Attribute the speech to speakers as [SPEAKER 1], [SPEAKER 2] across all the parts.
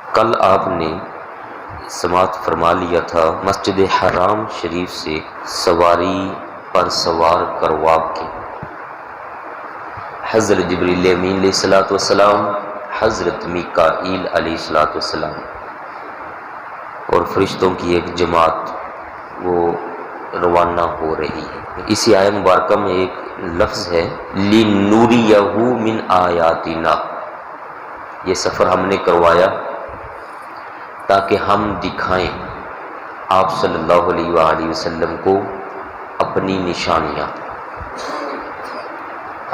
[SPEAKER 1] کل آپ نے سماعت فرما لیا تھا مسجد حرام شریف سے سواری پر سوار کروا کے حضرت جبریل امین علیہ الصلوۃ والسلام، حضرت میکائیل علیہ الصلوۃ والسلام اور فرشتوں کی ایک جماعت وہ روانہ ہو رہی ہے۔ اسی آیت مبارکہ میں ایک لفظ ہے لِنُرِيَهُ مِنْ آیاتنا، یہ سفر ہم نے کروایا تاکہ ہم دکھائیں آپ صلی اللہ علیہ وآلہ وسلم کو اپنی نشانیاں۔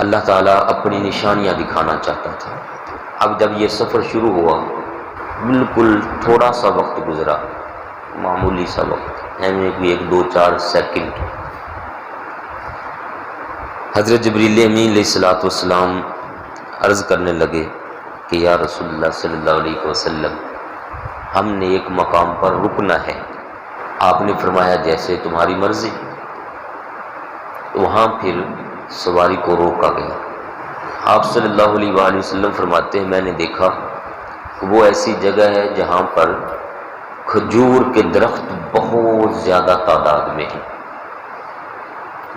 [SPEAKER 1] اللہ تعالیٰ اپنی نشانیاں دکھانا چاہتا تھا۔ اب جب یہ سفر شروع ہوا، بالکل تھوڑا سا وقت گزرا، معمولی سا وقت، یعنی کوئی 1-2-4 سیکنڈ، حضرت جبریل امین علیہ الصلوۃ والسلام عرض کرنے لگے کہ یا رسول اللہ صلی اللہ علیہ وسلم، ہم نے ایک مقام پر رکنا ہے۔ آپ نے فرمایا جیسے تمہاری مرضی۔ وہاں پھر سواری کو روکا گیا۔ آپ صلی اللہ علیہ وآلہ وسلم فرماتے ہیں میں نے دیکھا کہ وہ ایسی جگہ ہے جہاں پر کھجور کے درخت بہت زیادہ تعداد میں ہیں۔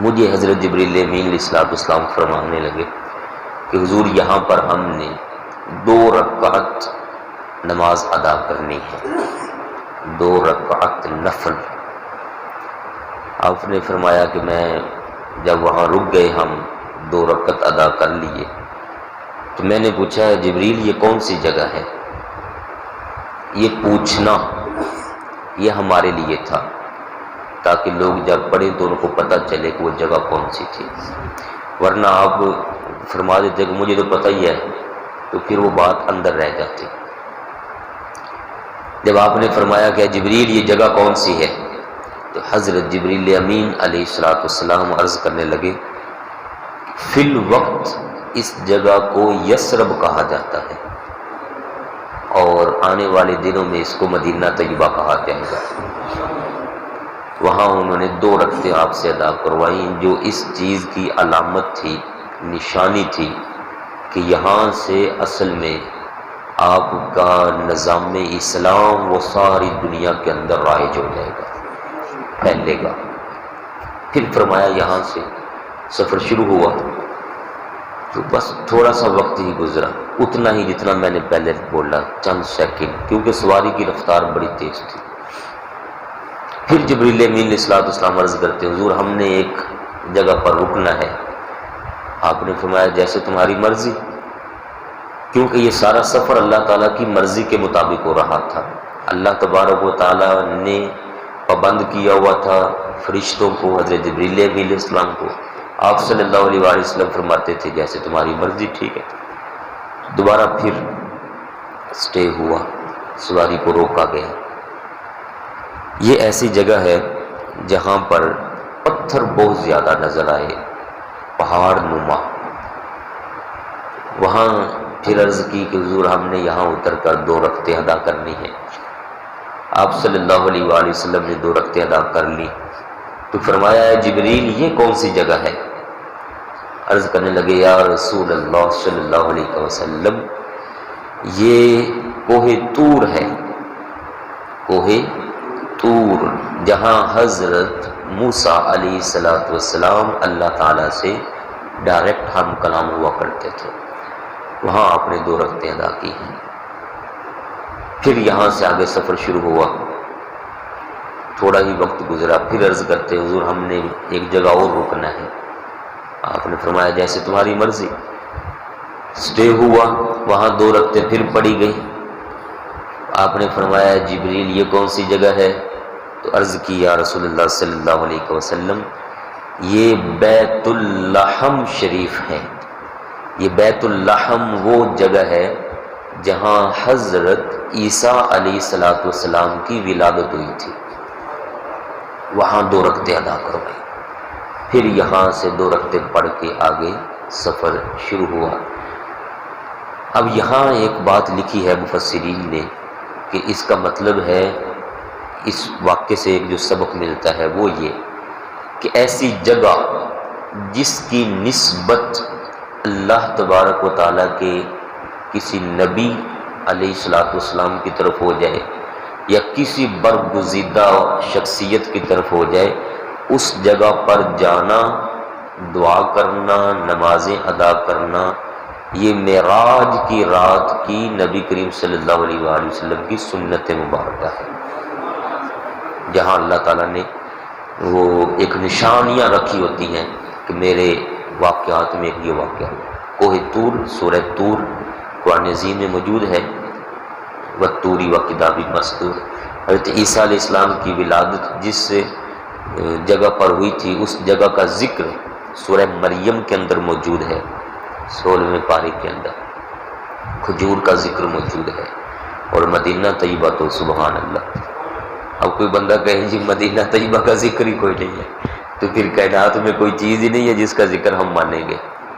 [SPEAKER 1] مجھے حضرت جبریل امین علیہ السلام فرمانے لگے کہ حضور یہاں پر ہم نے 2 رکعت نماز ادا کرنی ہے، 2 رکعت نفل۔ آپ نے فرمایا کہ میں جب وہاں رک گئے، ہم 2 رکعت ادا کر لیے، تو میں نے پوچھا ہے جبریل یہ کون سی جگہ ہے؟ یہ پوچھنا یہ ہمارے لیے تھا تاکہ لوگ جب پڑھیں تو ان کو پتہ چلے کہ وہ جگہ کون سی تھی، ورنہ آپ فرما دیتے کہ مجھے تو پتہ ہی ہے، تو پھر وہ بات اندر رہ جاتی۔ جب آپ نے فرمایا کہ جبریل یہ جگہ کون سی ہے، تو حضرت جبریل امین علیہ السلام عرض کرنے لگے فی الوقت اس جگہ کو یثرب کہا جاتا ہے، اور آنے والے دنوں میں اس کو مدینہ طیبہ کہا جائے گا۔ وہاں انہوں نے 2 رکعتیں آپ سے ادا کروائیں، جو اس چیز کی علامت تھی، نشانی تھی کہ یہاں سے اصل میں آپ کا نظام اسلام وہ ساری دنیا کے اندر رائج ہو جائے گا، پھیلے گا۔ پھر فرمایا یہاں سے سفر شروع ہوا تو بس تھوڑا سا وقت ہی گزرا، اتنا ہی جتنا میں نے پہلے بولا، چند سیکنڈ، کیونکہ سواری کی رفتار بڑی تیز تھی۔ پھر جبریل امین علیہ السلام عرض کرتے حضور ہم نے ایک جگہ پر رکنا ہے۔ آپ نے فرمایا جیسے تمہاری مرضی، کیونکہ یہ سارا سفر اللہ تعالیٰ کی مرضی کے مطابق ہو رہا تھا۔ اللہ تبارک و تعالیٰ نے پابند کیا ہوا تھا فرشتوں کو، حضرت جبریل امین علیہ السلام کو۔ آپ صلی اللہ علیہ وآلہ وسلم فرماتے تھے جیسے تمہاری مرضی، ٹھیک ہے۔ دوبارہ پھر سٹے ہوا، سواری کو روکا گیا۔ یہ ایسی جگہ ہے جہاں پر پتھر بہت زیادہ نظر آئے، پہاڑ نما۔ وہاں پھر عرض کی کہ حضور ہم نے یہاں اتر کر 2 رکعتیں ادا کرنی ہیں۔ آپ صلی اللہ علیہ وآلہ وسلم نے 2 رکعتیں ادا کر لی تو فرمایا ہے جبریل یہ کون سی جگہ ہے؟ عرض کرنے لگے یا رسول اللہ صلی اللہ علیہ وسلم یہ کوہ طور ہے، کوہ طور، جہاں حضرت موسیٰ علیہ السلام اللہ تعالیٰ سے ڈائریکٹ ہم کلام ہوا کرتے تھے، وہاں آپ نے 2 رکعتیں ادا کی ہیں۔ پھر یہاں سے آگے سفر شروع ہوا، تھوڑا ہی وقت گزرا، پھر عرض کرتے حضور ہم نے ایک جگہ اور رکنا ہے۔ آپ نے فرمایا جیسے تمہاری مرضی۔ سٹے ہوا، وہاں 2 رکعتیں پھر پڑھی گئی۔ آپ نے فرمایا جبریل یہ کون سی جگہ ہے؟ تو عرض کی یا رسول اللہ صلی اللہ علیہ وسلم یہ بیت اللحم شریف ہے۔ یہ بیت اللحم وہ جگہ ہے جہاں حضرت عیسیٰ علیہ السلام کی ولادت ہوئی تھی، وہاں 2 رکعتیں ادا کروائی۔ پھر یہاں سے 2 رکعتیں پڑھ کے آگے سفر شروع ہوا۔ اب یہاں ایک بات لکھی ہے مفسرین نے کہ اس کا مطلب ہے، اس واقعے سے ایک جو سبق ملتا ہے وہ یہ کہ ایسی جگہ جس کی نسبت اللہ تبارک و تعالیٰ کے کسی نبی علیہ السلام کی طرف ہو جائے یا کسی برگزیدہ شخصیت کی طرف ہو جائے، اس جگہ پر جانا، دعا کرنا، نمازیں ادا کرنا، یہ معراج کی رات کی نبی کریم صلی اللہ علیہ وآلہ وسلم کی سنت مبارکہ ہے، جہاں اللہ تعالیٰ نے وہ ایک نشانیاں رکھی ہوتی ہیں کہ میرے واقعات میں یہ واقعہ ہوا۔ کوہ طور، سورہ طور قرآن عظیم میں موجود ہے، والطور وکتاب مسطور۔ حضرت عیسیٰ علیہ السلام کی ولادت جس جگہ پر ہوئی تھی اس جگہ کا ذکر سورہ مریم کے اندر موجود ہے، 16ویں پارے کے اندر کھجور کا ذکر موجود ہے، اور مدینہ طیبہ تو سبحان اللہ۔ اب کوئی بندہ کہے جی مدینہ طیبہ کا ذکر ہی کوئی نہیں ہے، تو پھر کائنات میں کوئی چیز ہی نہیں ہے جس کا ذکر ہم مانیں گے۔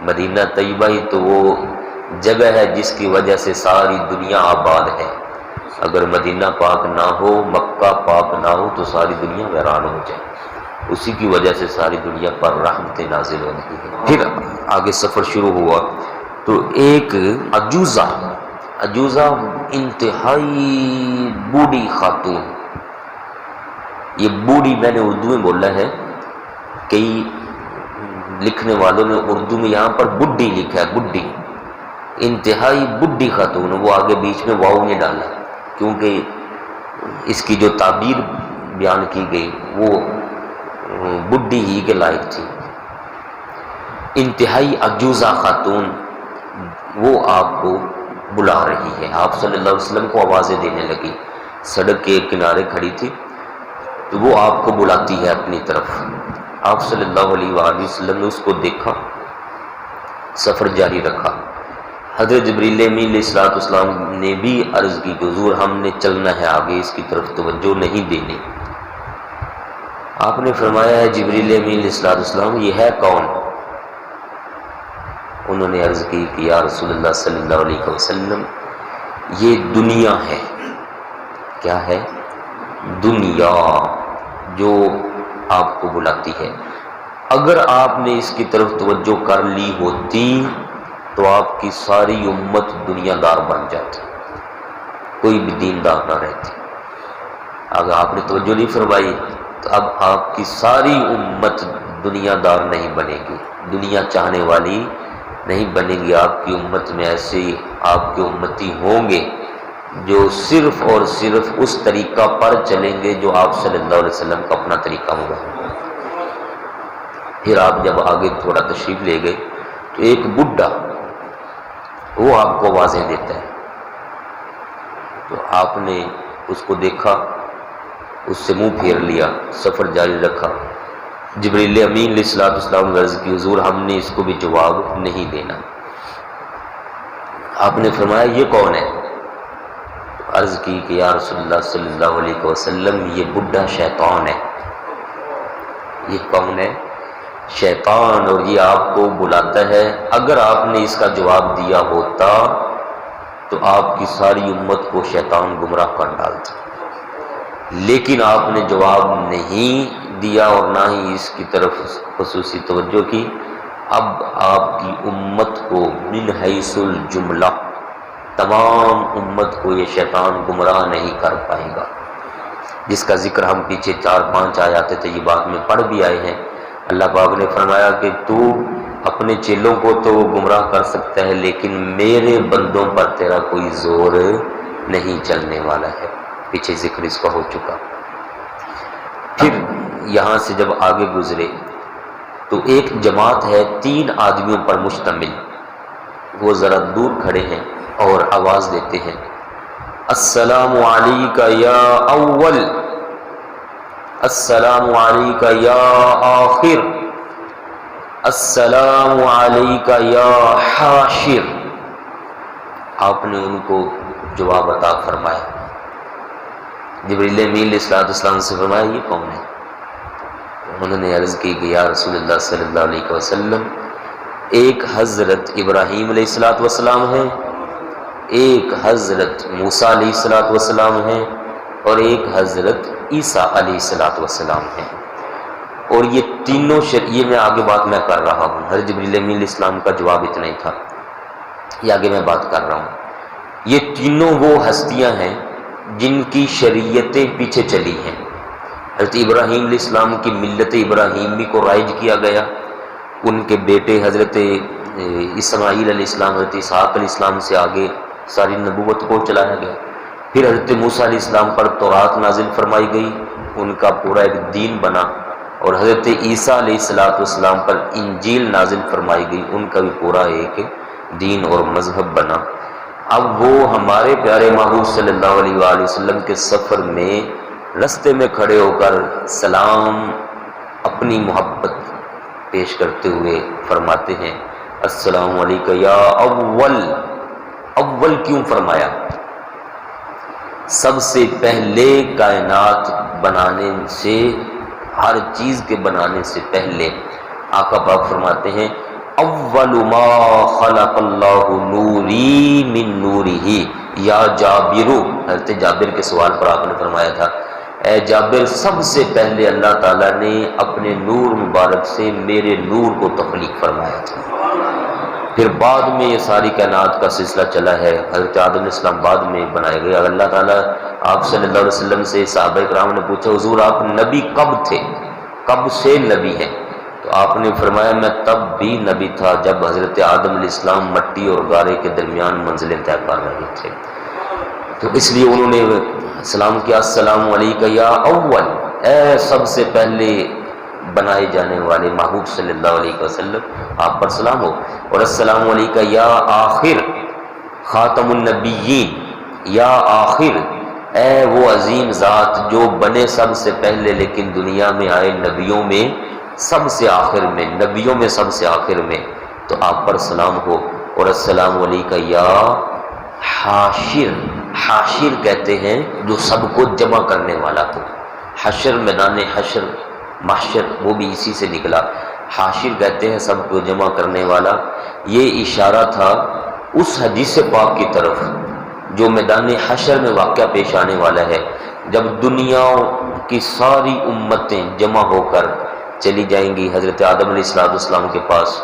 [SPEAKER 1] مدینہ طیبہ ہی تو وہ جگہ ہے جس کی وجہ سے ساری دنیا آباد ہے۔ اگر مدینہ پاک نہ ہو، مکہ پاک نہ ہو تو ساری دنیا ویران ہو جائے، اسی کی وجہ سے ساری دنیا پر رحمتیں نازل ہو رہی ہیں۔ پھر آگے سفر شروع ہوا تو ایک عجوزہ انتہائی بوڑھی خاتون، یہ بوڑھی میں نے اردو میں بولا ہے، کئی لکھنے والوں نے اردو میں یہاں پر بڈھی لکھا ہے، بڈھی، انتہائی بڈھی خاتون، وہ آگے بیچ میں واؤ نے ڈالا کیونکہ اس کی جو تعبیر بیان کی گئی وہ بڈھی ہی کے لائق تھی۔ انتہائی عجوزہ خاتون وہ آپ کو بلا رہی ہے، آپ صلی اللہ علیہ وسلم کو آوازیں دینے لگی، سڑک کے کنارے کھڑی تھی تو وہ آپ کو بلاتی ہے اپنی طرف۔ آپ صلی اللہ علیہ وآلہ وسلم نے اس کو دیکھا، سفر جاری رکھا۔ حضرت جبریل امین علیہ السلام نے بھی عرض کی کہ حضور ہم نے چلنا ہے آگے، اس کی طرف توجہ نہیں دینی۔ آپ نے فرمایا ہے جبریل امین علیہ السلام یہ ہے کون؟ انہوں نے عرض کی کہ یا رسول اللہ صلی اللہ علیہ وسلم یہ دنیا ہے۔ کیا ہے؟ دنیا جو آپ کو بلاتی ہے۔ اگر آپ نے اس کی طرف توجہ کر لی ہوتی تو آپ کی ساری امت دنیا دار بن جاتی، کوئی بھی دیندار نہ رہتی۔ اگر آپ نے توجہ نہیں فرمائی تو اب آپ کی ساری امت دنیا دار نہیں بنے گی، دنیا چاہنے والی نہیں بنے گی۔ آپ کی امت میں ایسے آپ کے امتی ہوں گے جو صرف اور صرف اس طریقہ پر چلیں گے جو آپ صلی اللہ علیہ وسلم کا اپنا طریقہ ہوگا۔ پھر آپ جب آگے تھوڑا تشریف لے گئے تو ایک بڈھا وہ آپ کو آوازیں دیتا ہے، تو آپ نے اس کو دیکھا، اس سے منہ پھیر لیا، سفر جاری رکھا۔ جبریل امین علیہ السلام نے عرض کی حضور ہم نے اس کو بھی جواب نہیں دینا۔ آپ نے فرمایا یہ کون ہے؟ عرض کی کہ یا رسول اللہ صلی اللہ علیہ وسلم یہ بڈھا شیطان ہے۔ یہ کون ہے؟ شیطان، اور یہ آپ کو بلاتا ہے۔ اگر آپ نے اس کا جواب دیا ہوتا تو آپ کی ساری امت کو شیطان گمراہ کر ڈالتا، لیکن آپ نے جواب نہیں دیا اور نہ ہی اس کی طرف خصوصی توجہ کی۔ اب آپ کی امت کو من حیث الجملہ تمام امت کو یہ شیطان گمراہ نہیں کر پائے گا، جس کا ذکر ہم پیچھے 4-5 آیات طیبات میں پڑھ بھی آئے ہیں۔ اللہ پاک نے فرمایا کہ تو اپنے چیلوں کو تو گمراہ کر سکتا ہے لیکن میرے بندوں پر تیرا کوئی زور نہیں چلنے والا ہے، پیچھے ذکر اس کا ہو چکا۔ پھر یہاں سے جب آگے گزرے تو ایک جماعت ہے 3 آدمیوں پر مشتمل، وہ ذرا دور کھڑے ہیں اور آواز دیتے ہیں السلام علیکہ یا اول، السلام علیکہ یا آخر، السلام علیکہ یا حاشر۔ آپ نے ان کو جواب عطا فرمایا۔ جبریل امین علیہ السلام سے فرمایا یہ کون ہے؟ انہوں نے عرض کی کہ یا رسول اللہ صلی اللہ علیہ وسلم ایک حضرت ابراہیم علیہ السلام ہیں، ایک حضرت موسیٰ علیہ السلام ہیں، اور ایک حضرت عیسیٰ علیہ السلام ہیں۔ اور یہ تینوں یہ میں آگے بات میں کر رہا ہوں، حضرت جبریل امین علیہ السلام کا جواب اتنا ہی تھا، یہ آگے میں بات کر رہا ہوں۔ یہ تینوں وہ ہستیاں ہیں جن کی شریعتیں پیچھے چلی ہیں۔ حضرت ابراہیم علیہ السلام کی ملت ابراہیمی کو رائج کیا گیا، ان کے بیٹے حضرت اسماعیل علیہ السلام، حضرت اسحاق علیہ السلام سے آگے ساری نبوت کو چلایا گیا۔ پھر حضرت موسیٰ علیہ السلام پر تورات نازل فرمائی گئی، ان کا پورا ایک دین بنا، اور حضرت عیسیٰ علیہ السلام پر انجیل نازل فرمائی گئی، ان کا بھی پورا ایک دین اور مذہب بنا۔ اب وہ ہمارے پیارے محبوب صلی اللہ علیہ وآلہ وسلم کے سفر میں رستے میں کھڑے ہو کر سلام، اپنی محبت پیش کرتے ہوئے فرماتے ہیں السلام علیکم یا اول۔ اول کیوں فرمایا؟ سب سے پہلے کائنات بنانے سے، ہر چیز کے بنانے سے پہلے آقا پاک فرماتے ہیں اول ما خلق اللہ نوری من نورہ یا جابر۔ حضرت جابر کے سوال پر آپ نے فرمایا تھا اے جابر، سب سے پہلے اللہ تعالیٰ نے اپنے نور مبارک سے میرے نور کو تخلیق فرمایا تھا۔ پھر بعد میں یہ ساری کائنات کا سلسلہ چلا ہے، حضرت آدم علیہ السلام بعد میں بنائے گئے۔ اللہ تعالیٰ آپ صلی اللہ علیہ وسلم سے صحابہ کرام نے پوچھا حضور آپ نبی کب تھے، کب سے نبی ہیں؟ تو آپ نے فرمایا میں تب بھی نبی تھا جب حضرت آدم علیہ السلام مٹی اور گارے کے درمیان منزلیں طے کر رہے تھے۔ تو اس لیے انہوں نے سلام کیا السلام علیکم یا اول، اے سب سے پہلے بنائے جانے والے محبوب صلی اللہ علیہ وسلم، آپ پر سلام ہو، اور السلام علیکم یا آخر خاتم النبیین، یا آخر اے وہ عظیم ذات جو بنے سب سے پہلے لیکن دنیا میں آئے نبیوں میں سب سے آخر میں، نبیوں میں سب سے آخر میں، تو آپ پر سلام ہو، اور السلام علیکم یا حاشر۔ حاشر کہتے ہیں جو سب کو جمع کرنے والا ہو، حشر میدان حشر محشر وہ بھی اسی سے نکلا، حاشر کہتے ہیں سب کو جمع کرنے والا۔ یہ اشارہ تھا اس حدیث پاک کی طرف جو میدان حشر میں واقعہ پیش آنے والا ہے، جب دنیا کی ساری امتیں جمع ہو کر چلی جائیں گی حضرت آدم علیہ السلام کے پاس،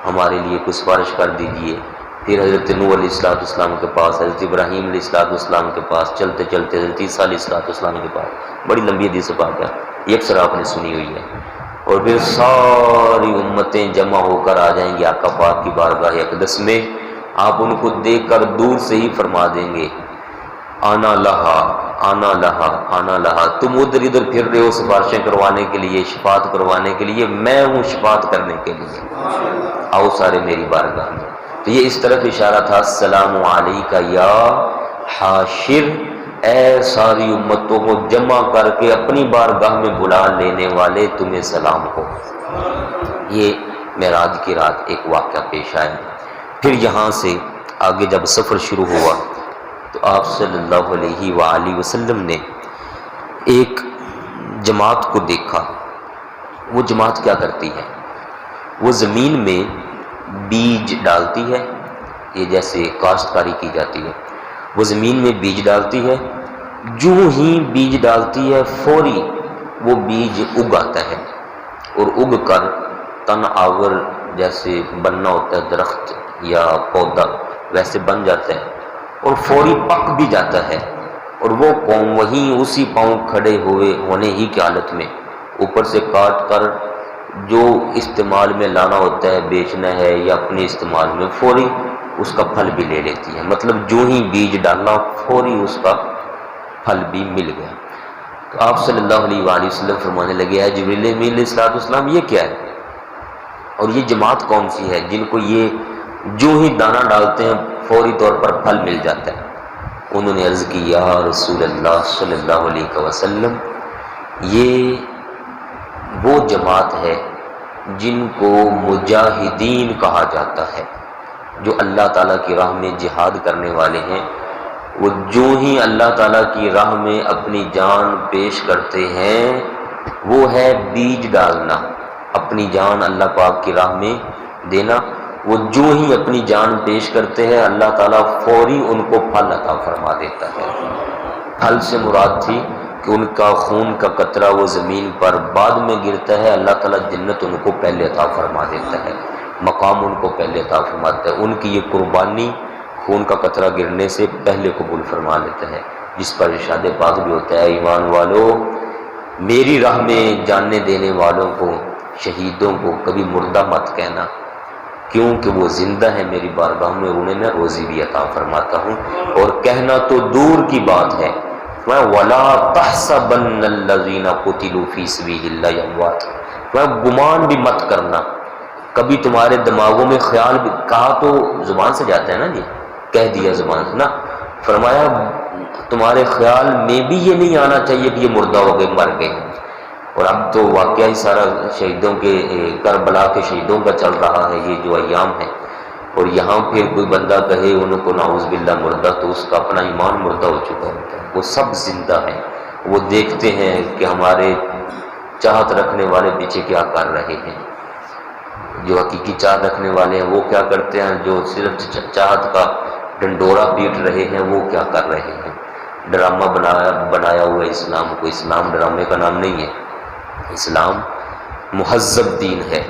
[SPEAKER 1] ہمارے لیے کچھ سفارش کر دیجئے، پھر حضرت نوح علیہ السلام کے پاس، حضرت ابراہیم علیہ السلام کے پاس، چلتے چلتے حضرت عیسیٰ علیہ السلام کے پاس، بڑی لمبی حدیث پاک ہے، یہ اکثر آپ نے سنی ہوئی ہے، اور پھر ساری امتیں جمع ہو کر آ جائیں گی آقا پاک کی بارگاہ اقدس میں، آپ ان کو دیکھ کر دور سے ہی فرما دیں گے آنا لہا آنا لہا آنا لہا، تم ادھر ادھر پھر رہے ہو سفارشیں کروانے کے لیے، شفاعت کروانے کے لیے، میں ہوں شفاعت کرنے کے لیے، آؤ سارے میری بارگاہ میں۔ تو یہ اس طرف اشارہ تھا السلام علیکم یا حاشر، اے ساری امتوں کو جمع کر کے اپنی بارگاہ میں بلا لینے والے تمہیں سلام ہو۔ یہ معراج کی رات ایک واقعہ پیش آیا۔ پھر یہاں سے آگے جب سفر شروع ہوا تو آپ صلی اللہ علیہ وآلہ وسلم نے ایک جماعت کو دیکھا۔ وہ جماعت کیا کرتی ہے؟ وہ زمین میں بیج ڈالتی ہے، یہ جیسے کاشتکاری کی جاتی ہے، وہ زمین میں بیج ڈالتی ہے، جو ہی بیج ڈالتی ہے فوری وہ بیج اگ آتا ہے، اور اگ کر تن آور جیسے بننا ہوتا ہے درخت یا پودا ویسے بن جاتا ہے، اور فوری پک بھی جاتا ہے، اور وہ قوم وہیں اسی پاؤں کھڑے ہونے ہی کی حالت میں اوپر سے کاٹ کر جو استعمال میں لانا ہوتا ہے، بیچنا ہے یا اپنے استعمال میں، فوری اس کا پھل بھی لے لیتی ہے۔ مطلب جو ہی بیج ڈالنا فوری اس کا پھل بھی مل گیا۔ تو آپ صلی اللہ علیہ وآلہ وسلم فرمانے لگے ہے جبریل امین علیہ السلام یہ کیا ہے، اور یہ جماعت کون سی ہے جن کو یہ جو ہی دانہ ڈالتے ہیں فوری طور پر پھل مل جاتا ہے؟ انہوں نے عرض کی یا رسول اللہ صلی اللہ علیہ وسلم، یہ وہ جماعت ہے جن کو مجاہدین کہا جاتا ہے، جو اللہ تعالیٰ کی راہ میں جہاد کرنے والے ہیں۔ وہ جو ہی اللہ تعالیٰ کی راہ میں اپنی جان پیش کرتے ہیں، وہ ہے بیج ڈالنا، اپنی جان اللہ پاک کی راہ میں دینا۔ وہ جو ہی اپنی جان پیش کرتے ہیں اللہ تعالیٰ فوری ان کو پھل عطا فرما دیتا ہے۔ پھل سے مراد تھی کہ ان کا خون کا قطرہ وہ زمین پر بعد میں گرتا ہے، اللہ تعالیٰ جنت ان کو پہلے عطا فرما دیتا ہے، مقام ان کو پہلے عطا فرماتا ہے۔ ان کی یہ قربانی خون کا قطرہ گرنے سے پہلے قبول فرما لیتا ہے، جس پر ارشاد پاک بھی ہوتا ہے ایمان والو میری راہ میں جاننے دینے والوں کو، شہیدوں کو کبھی مردہ مت کہنا، کیونکہ وہ زندہ ہے میری بارگاہ میں، انہیں میں روزی بھی عطا فرماتا ہوں، اور کہنا تو دور کی بات ہے وَلَا تَحْسَبَنَّ الَّذِينَ قُتِلُوا فِي سَبِيلِ اللَّهِ أَمْوَاتٌ، گمان بھی مت کرنا، کبھی تمہارے دماغوں میں خیال بھی، کہا تو زبان سے جاتا ہے نا جی، کہہ دیا زبان سے نا، فرمایا تمہارے خیال میں بھی یہ نہیں آنا چاہیے کہ یہ مردہ ہو گئے، مر گئے۔ اور اب تو واقعہ ہی سارا شہیدوں کے، کربلا کے شہیدوں کا چل رہا ہے یہ جو ایام ہے، اور یہاں پھر کوئی بندہ کہے ان کو نعوذ باللہ مردہ، تو اس کا اپنا ایمان مردہ ہو چکا ہوتا ہے۔ وہ سب زندہ ہیں، وہ دیکھتے ہیں کہ ہمارے چاہت رکھنے والے پیچھے کیا کر رہے ہیں، جو حقیقی چاہت رکھنے والے ہیں وہ کیا کرتے ہیں، جو صرف چاہت کا ڈنڈورا پیٹ رہے ہیں وہ کیا کر رہے ہیں۔ ڈرامہ بنایا ہوا اسلام کو، اسلام ڈرامے کا نام نہیں ہے، اسلام مہذب دین ہے،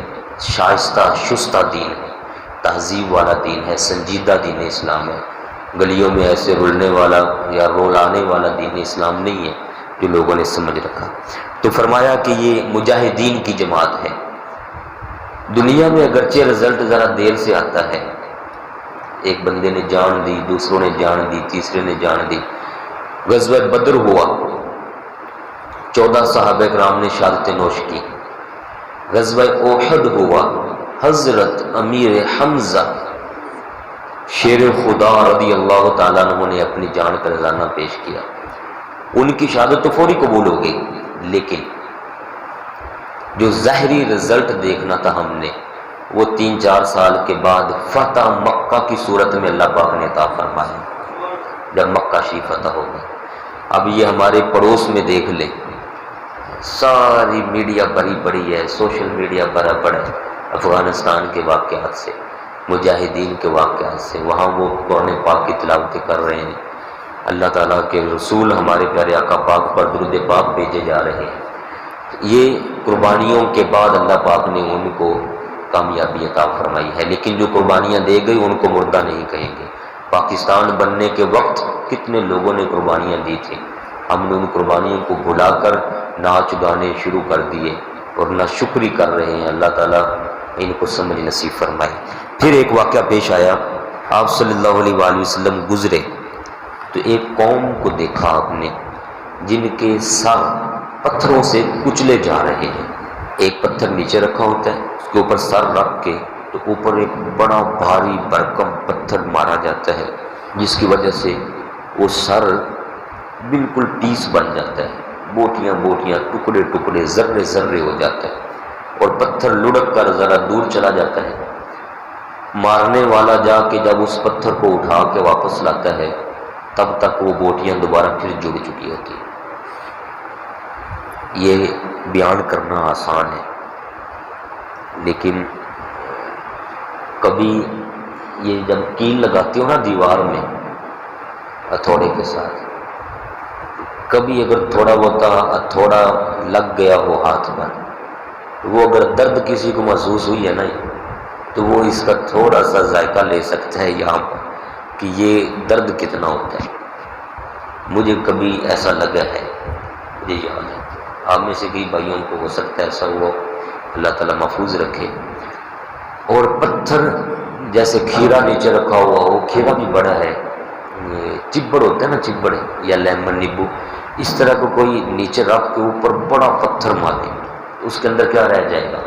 [SPEAKER 1] شائستہ شستہ دین ہے، تہذیب والا دین ہے، سنجیدہ دین اسلام ہے، گلیوں میں ایسے رلنے والا یا رولانے والا دین اسلام نہیں ہے جو لوگوں نے سمجھ رکھا۔ تو فرمایا کہ یہ مجاہدین کی جماعت ہے۔ دنیا میں اگرچہ رزلٹ ذرا دیر سے آتا ہے، ایک بندے نے جان دی، دوسروں نے جان دی، تیسرے نے جان دی۔ غزوہ بدر ہوا، 14 صحابہ کرام نے شہادت نوش کی۔ غزوہ احد ہوا، حضرت امیر حمزہ شیر خدا رضی اللہ تعالیٰ عنہ نے اپنی جان کا نذرانہ پیش کیا۔ ان کی شہادت تو فوری قبول ہو گئی، لیکن جو ظاہری رزلٹ دیکھنا تھا ہم نے، وہ 3-4 سال کے بعد فتح مکہ کی صورت میں اللہ پاک نے عطا فرمایا، جب مکہ شریف فتح ہو گئی۔ اب یہ ہمارے پڑوس میں دیکھ لیں، ساری میڈیا بھری پڑی ہے، سوشل میڈیا بھرا پڑا ہے افغانستان کے واقعات سے، مجاہدین کے واقعات سے، وہاں وہ قرآن پاک کی تلاوتیں کر رہے ہیں، اللہ تعالیٰ کے رسول ہمارے پیارے آقا پاک پر درود پاک بھیجے جا رہے ہیں۔ یہ قربانیوں کے بعد اللہ پاک نے ان کو کامیابی عطا فرمائی ہے، لیکن جو قربانیاں دے گئی ان کو مردہ نہیں کہیں گے۔ پاکستان بننے کے وقت کتنے لوگوں نے قربانیاں دی تھیں، ہم نے ان قربانیوں کو بھلا کر ناچ گانے شروع کر دیے اور ناشکری کر رہے ہیں۔ اللہ تعالیٰ ان کو سمجھ نصیب فرمائے۔ پھر ایک واقعہ پیش آیا، آپ صلی اللہ علیہ وآلہ وسلم گزرے تو ایک قوم کو دیکھا آپ نے جن کے سر پتھروں سے کچلے جا رہے ہیں۔ ایک پتھر نیچے رکھا ہوتا ہے، اس کے اوپر سر رکھ کے تو اوپر ایک بڑا بھاری بھرکم پتھر مارا جاتا ہے، جس کی وجہ سے وہ سر بالکل پیس بن جاتا ہے، بوٹیاں بوٹیاں، ٹکڑے ٹکڑے، ذرے ذرے ہو جاتا ہے، اور پتھر لڑک کر ذرا دور چلا جاتا ہے۔ مارنے والا جا کے جب اس پتھر کو اٹھا کے واپس لاتا ہے، تب تک وہ بوٹیاں دوبارہ پھر جڑ چکی ہوتی ہیں۔ یہ بیان کرنا آسان ہے، لیکن کبھی یہ جب کیل لگاتے ہو نا دیوار میں ہتھوڑے کے ساتھ، کبھی اگر تھوڑا بہت ہتھوڑا لگ گیا ہو ہاتھ پر، وہ اگر درد کسی کو محسوس ہوئی ہے نا، تو وہ اس کا تھوڑا سا ذائقہ لے سکتا ہے یہاں پر کہ یہ درد کتنا ہوتا ہے۔ مجھے کبھی ایسا لگا ہے، مجھے یاد ہے، آپ میں سے کئی بھائیوں کو ہو سکتا ہے ایسا ہوا، اللہ تعالیٰ محفوظ رکھے۔ اور پتھر جیسے کھیرا نیچے رکھا ہوا ہو، کھیرا بھی بڑا ہے، چبڑ ہوتا ہے نا، چبڑ یا لیمن نیبو، اس طرح کو کوئی نیچے رکھ کے اوپر بڑا پتھر مارے، اس کے اندر کیا رہ جائے گا؟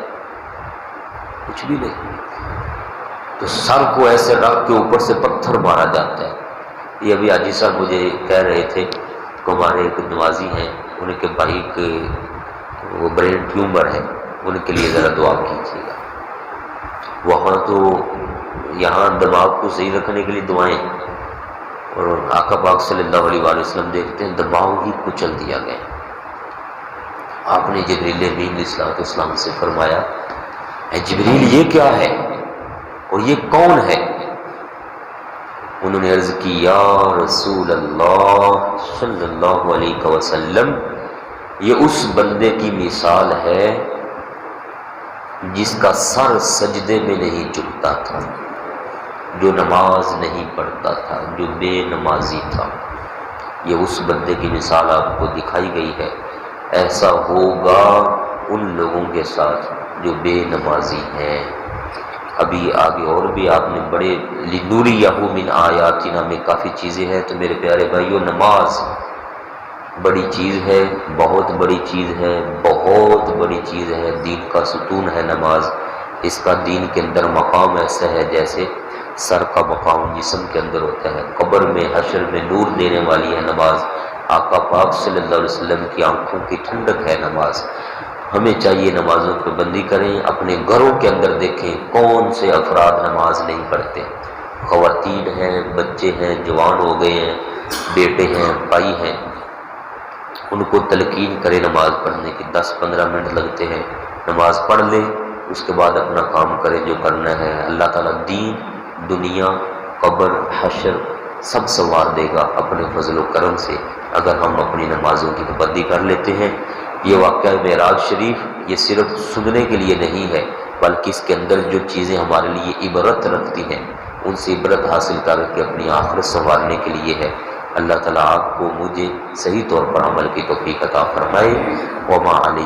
[SPEAKER 1] کچھ بھی نہیں۔ تو سر کو ایسے رکھ کے اوپر سے پتھر مارا جاتا ہے۔ یہ ابھی حاجی صاحب مجھے کہہ رہے تھے کہ ہمارے ایک نمازی ہیں، ان کے بھائی کے وہ برین ٹیومر ہے، ان کے لیے ذرا دعا کیجیے گا۔ وہاں تو یہاں دماغ کو صحیح رکھنے کے لیے دعائیں، اور آقا پاک صلی اللہ علیہ وآلہ وسلم دیکھتے ہیں دماغ ہی کچل دیا گیا۔ آپ نے جبریل امین علیہ السلام سے فرمایا، اے جبریل یہ کیا ہے اور یہ کون ہے؟ انہوں نے عرض کی، یا رسول اللہ صلی اللہ علیہ وسلم، یہ اس بندے کی مثال ہے جس کا سر سجدے میں نہیں جھکتا تھا۔ جو نماز نہیں پڑھتا تھا، جو بے نمازی تھا، یہ اس بندے کی مثال آپ کو دکھائی گئی ہے۔ ایسا ہوگا ان لوگوں کے ساتھ جو بے نمازی ہیں۔ ابھی آگے اور بھی آپ نے بڑے لِنُرِيَهُ مِنْ آیاتنا میں کافی چیزیں ہیں، تو میرے پیارے بھائیو نماز بڑی چیز ہے، بہت بڑی چیز ہے، بہت بڑی چیز ہے، دین کا ستون ہے نماز۔ اس کا دین کے اندر مقام ایسا ہے جیسے سر کا مقام جسم کے اندر ہوتا ہے۔ قبر میں، حشر میں نور دینے والی ہے نماز۔ آقا پاک صلی اللہ علیہ وسلم کی آنکھوں کی ٹھنڈک ہے نماز۔ ہمیں چاہیے نمازوں پہ بندی کریں، اپنے گھروں کے اندر دیکھیں کون سے افراد نماز نہیں پڑھتے، خواتین ہیں، بچے ہیں، جوان ہو گئے ہیں، بیٹے ہیں، بھائی ہیں، ان کو تلقین کرے نماز پڑھنے کی۔ 10-15 منٹ لگتے ہیں، نماز پڑھ لے، اس کے بعد اپنا کام کرے جو کرنا ہے۔ اللہ تعالیٰ دین، دنیا، قبر، حشر سب سنوار دے گا اپنے فضل و کرم سے، اگر ہم اپنی نمازوں کی پابندی کر لیتے ہیں۔ یہ واقعہ معراج شریف یہ صرف سننے کے لیے نہیں ہے، بلکہ اس کے اندر جو چیزیں ہمارے لیے عبرت رکھتی ہیں، ان سے عبرت حاصل کر کے اپنی آخرت سنوارنے کے لیے ہے۔ اللہ تعالیٰ آپ کو مجھے صحیح طور پر عمل کی توفیق عطا فرمائے۔ وما علیہ